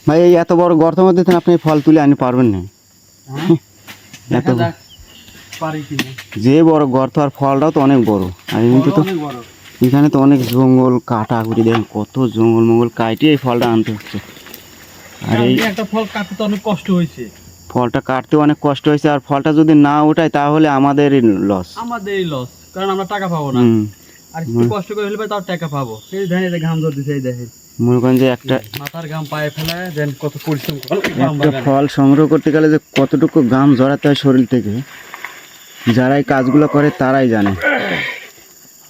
ভাই এই এত বড় গর্তের মধ্যে থেকে আপনি ফল তুলে আনি পারবেন না? এত যে বড় গর্ত আর ফলটাও তো অনেক বড়। আর এমনিতে তো এখানে তো অনেক জঙ্গল কাটা কুটি, দেখেন কত জঙ্গল মঙ্গল কাটিয়ে এই ফলটা আনতে হচ্ছে। আর এই একটা ফল কাটতে তো অনেক কষ্ট হয়েছে, ফলটা কাটতে অনেক কষ্ট হয়েছে, আর ফলটা যদি না উঠায় তাহলে আমাদেরই লস, আমাদেরই লস, কারণ আমরা টাকা পাবো না। আর একটু কষ্ট করে হলে তাও টাকা পাবো। এই দেখেন, এই ঘাম ধরতেছে, এই দেখেন মনে করেন যে একটা মাথার ঘাম পায়ে ফেলে দেন, কত পরিশ্রম করে একটা ফল সংগ্রহ করতে গেলে যে কতটুকু ঘাম ঝরাতে হয় শরীর থেকে, যারাই কাজগুলো করে তারাই জানে।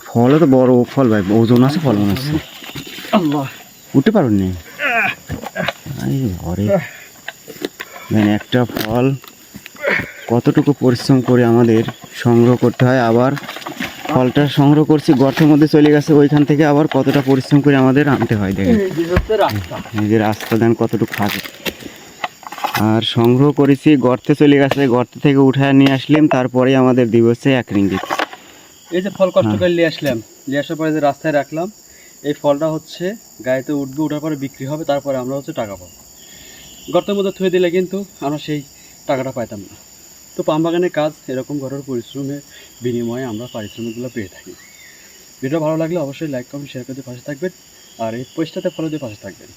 ফলও তো বড় ফল ভাই, ওজন আছে ফল মনে হচ্ছে। উঠতে পারবেন না ঘরে, একটা ফল কতটুকু পরিশ্রম করে আমাদের সংগ্রহ করতে হয়। আবার ফলটা সংগ্রহ করছি গর্তের মধ্যে চলে গেছে, ওইখান থেকে আবার কতটা পরিশ্রম করে আমাদের আনতে হয়। দেখেন এই যে রাস্তা, দেন কতটুকু ফাঁকা। আর সংগ্রহ করেছি গর্তে চলে গেছে, গর্ত থেকে উঠায় নিয়ে আসলাম, তারপরে আমাদের দিব হচ্ছে 1 রিঙ্গিত। এই যে ফল কষ্ট করে নিয়ে আসলাম, নিয়ে আসার পরে যে রাস্তায় রাখলাম, এই ফলটা হচ্ছে গাড়িতে উঠবে, ওঠার পরে বিক্রি হবে, তারপরে আমরা হচ্ছে টাকা পাবো। গর্তের মধ্যে থুয়ে দিলে কিন্তু আমরা সেই টাকাটা পাইতাম না। তো পাম বাগানের কাজ এরকম ঘরের পরিশ্রমের বিনিময়ে আমরা পারিশ্রমিকগুলো পেয়ে থাকি। ভিডিও ভালো লাগলে অবশ্যই লাইক কমেন্ট শেয়ার করতে পাশে থাকবেন, আর এই পোস্টটাতে ফলো দিয়ে পাশে থাকবেন।